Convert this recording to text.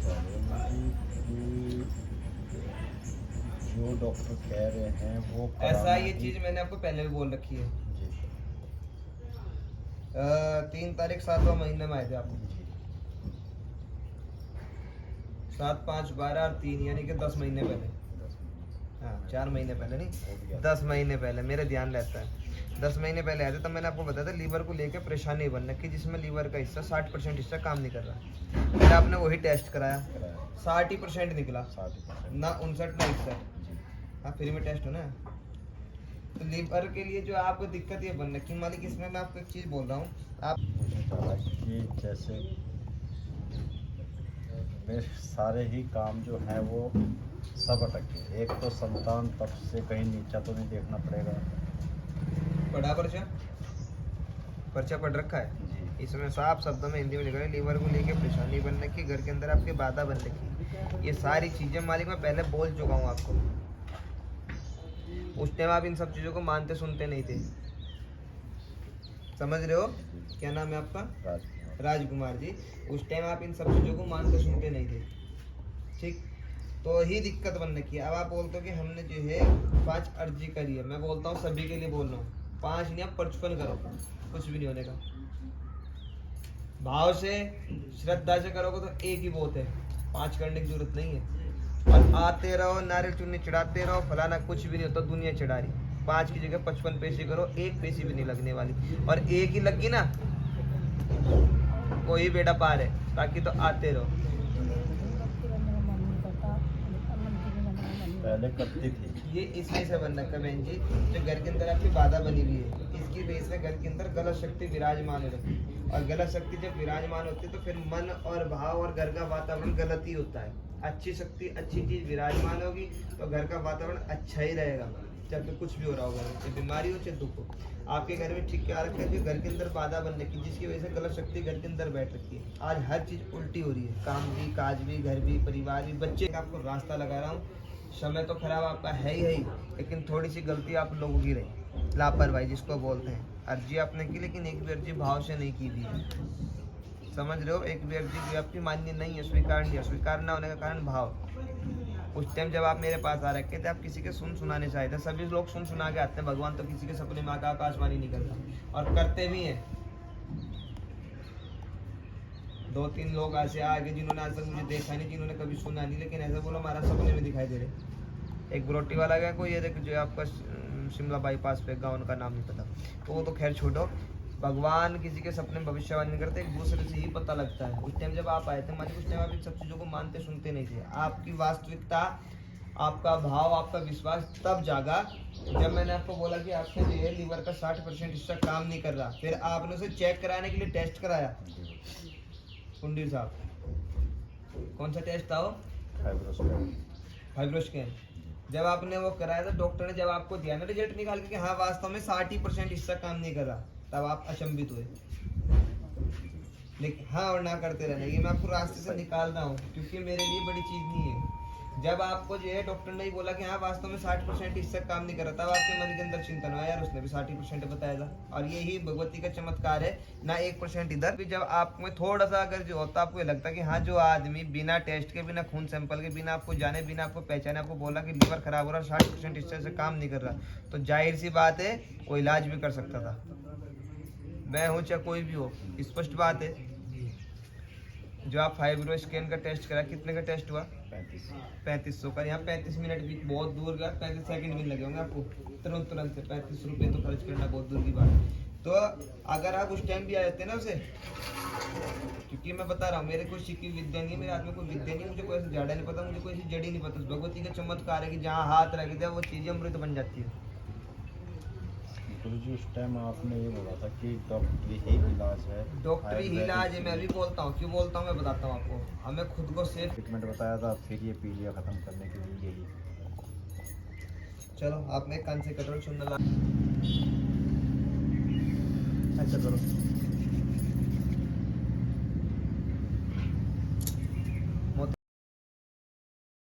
कि जो डॉक्टर कह रहे हैं वो ऐसा ये चीज मैंने आपको पहले भी बोल रखी है। जी 3 तारीख 7वां महीने में आए थे आप। 7, 5, 12 और 3 यानी कि 10 महीने पहले। हाँ 4 महीने पहले नहीं, 10 महीने पहले, मेरे ध्यान रहता है। 10 महीने पहले आए थे तब मैंने आपको बताया था लीवर को लेकर परेशानी बन रखी, जिसमें लीवर का हिस्सा 60% हिस्सा काम नहीं कर रहा। फिर आपने वही टेस्ट कराया, 60% निकला, 60% ना 59 ना 61। हाँ फ्री में टेस्ट हो ना। तो लीवर के लिए जो आपको दिक्कत ये बन रखी मालिक, इसमें मैं आपको एक चीज़ बोल रहा हूँ। आप कि जैसे मेरे सारे ही काम जो हैं वो सब अटक गए। एक तो संतान तब से कहीं नीचा तो नहीं देखना पड़ेगा। पढ़ा पर्चा पढ़ रखा है जी इसमें साफ शब्दों में हिंदी में लिखा है लीवर को लेके परेशानी बन रखी, घर के अंदर आपके बाधा बन रखी। ये सारी चीजें मालिक मैं पहले बोल चुका हूँ आपको। उस टाइम आप इन सब चीजों को मानते सुनते नहीं थे, समझ रहे हो। क्या नाम है आपका? राजकुमार। राजकुमार जी। उस टाइम आप इन सब चीजों को मानते सुनते नहीं थे, ठीक। तो ही दिक्कत बन रखी है। अब आप बोलते हो कि हमने जो है 5 अर्जी करी है, मैं बोलता हूँ सभी के लिए बोल रहा हूँ 5 नहीं, आप 55 करो, कुछ भी नहीं होने का। भाव से श्रद्धा से करोगे तो एक ही बहुत है, 5 करने की जरूरत नहीं है। और आते रहो नारियल चुन्नी चढ़ाते रहो, फलाना कुछ भी नहीं होता, दुनिया चढ़ा रही। 5 की जगह 55 पैसे करो, एक पैसे भी नहीं लगने वाली। और एक ही लगी ना वही बेटा पार है, बाकी तो आते रहो। पहले करती थी ये इसलिए से बन रखा बहन जी, जो घर के अंदर आपकी बाधा बनी हुई है, इसकी वजह से घर के अंदर गलत शक्ति विराजमान हो रही है। और गलत शक्ति जब विराजमान होती है तो फिर मन और भाव और घर का वातावरण गलत ही होता है। अच्छी शक्ति अच्छी चीज विराजमान होगी तो घर का वातावरण अच्छा ही रहेगा, चाहे कुछ भी हो रहा होगा, चाहे बीमारी हो चाहे दुख हो। आपके घर में ठीक क्या रखा है, जो घर के अंदर बाधा बन रखी, जिसकी वजह से गलत शक्ति घर के अंदर बैठ रखी है। आज हर चीज उल्टी हो रही है, काम भी, काज भी, घर भी, परिवार भी, बच्चे का आपको रास्ता लगा रहा हूँ। समय तो खराब आपका है ही, लेकिन थोड़ी सी गलती आप लोगों की रही, लापरवाही जिसको बोलते हैं। अर्जी आपने की लेकिन एक भी अर्जी भाव से नहीं की थी, समझ रहे हो। एक भी अर्जी भी आपकी मान्य नहीं है, स्वीकार नहीं है। स्वीकार ना होने का कारण भाव। उस टाइम जब आप मेरे पास आ रखे थे, आप किसी के सुनाने से आए थे। सभी लोग सुना के आते हैं, भगवान तो किसी के सपने में आकर आकाशवाणी नहीं करता, और करते भी हैं। 2-3 लोग ऐसे आगे जिन्होंने आज तक मुझे देखा नहीं, जिन्होंने कभी सुना नहीं, लेकिन ऐसे बोलो हमारा सपने में दिखाई दे रहे। एक बरोटी वाला गया कोई, ये जो आपका शिमला बाईपास पे गाँव, उनका नाम नहीं पता, तो वो तो खैर छोड़ो। भगवान किसी के सपने में भविष्यवाणी नहीं करते, एक दूसरे से ही पता लगता है। उस टाइम जब आप आए थे मालिक, उस टाइम आप इन सब चीज़ों को मानते सुनते नहीं थे। आपकी वास्तविकता, आपका भाव, आपका विश्वास तब जागा जब मैंने आपको बोला कि आपके जो है लीवर का 60% हिस्सा काम नहीं कर रहा। फिर आपने उसे चेक कराने के लिए टेस्ट कराया। कुंडी साहब कौन सा टेस्ट था वो? फाइब्रोस्कैन। जब आपने वो कराया था, डॉक्टर ने जब आपको दिया ना रिजल्ट निकाल के कि हाँ वास्तव में 60% हिस्सा काम नहीं कर रहा, तब आप अचंभित हुए। लेकिन हाँ और ना करते रहना, ये मैं आपको रास्ते से निकाल रहा हूँ, क्योंकि मेरे लिए बड़ी चीज नहीं है। जब आपको जो है डॉक्टर ने बोला कि हाँ वास्तव में 60% हिस्सा काम नहीं कर रहा, तब आपके मन के अंदर चिंतन हुआ, यार उसने भी 60% बताया था। और यही भगवती का चमत्कार है ना, 1% इधर भी। जब आप में थोड़ा सा अगर जो होता, आपको लगता कि हाँ जो आदमी बिना टेस्ट के, बिना खून सैंपल के, बिना आपको जाने, बिना आपको पहचाने आपको बोला कि लीवर खराब हो रहा है, 60% हिस्से से काम नहीं कर रहा, तो जाहिर सी बात है वो इलाज भी कर सकता था। मैं हूँ चाहे कोई भी हो, स्पष्ट बात है। जो आप फाइब्रोस्कैन का टेस्ट करा, कितने का टेस्ट हुआ? 3500 का। यहाँ 35 मिनट भी बहुत दूर का, 35 सेकंड भी लगे होंगे आपको तुरंत से। 35 रुपये तो खर्च करना बहुत दूर की बात है। तो अगर आप उस टाइम भी आ जाते ना उसे, क्योंकि मैं बता रहा हूँ मेरे कोई सीखी विद्या नहीं है, मेरे हाथ में कोई विद्या नहीं है, मुझे कोई ऐसा जाड़ा नहीं पता, मुझे कोई ऐसी जड़ी नहीं पता। भगवती का चमत्कार है कि जहाँ हाथ रख दिया वो चीजें अमृत बन जाती है। गुरुजी उस टाइम आपने ये बोला था कि डॉक्टरी ही इलाज है। डॉक्टरी ही इलाज है, मैं अभी बोलता हूँ, क्यों बोलता हूँ मैं बताता हूँ आपको। हमें खुद को सेफ ट्रीटमेंट बताया था, फिर ये पीलिया खत्म करने के लिए यही। चलो आप में कान से कटोरा सुनने ला, ऐसा करो।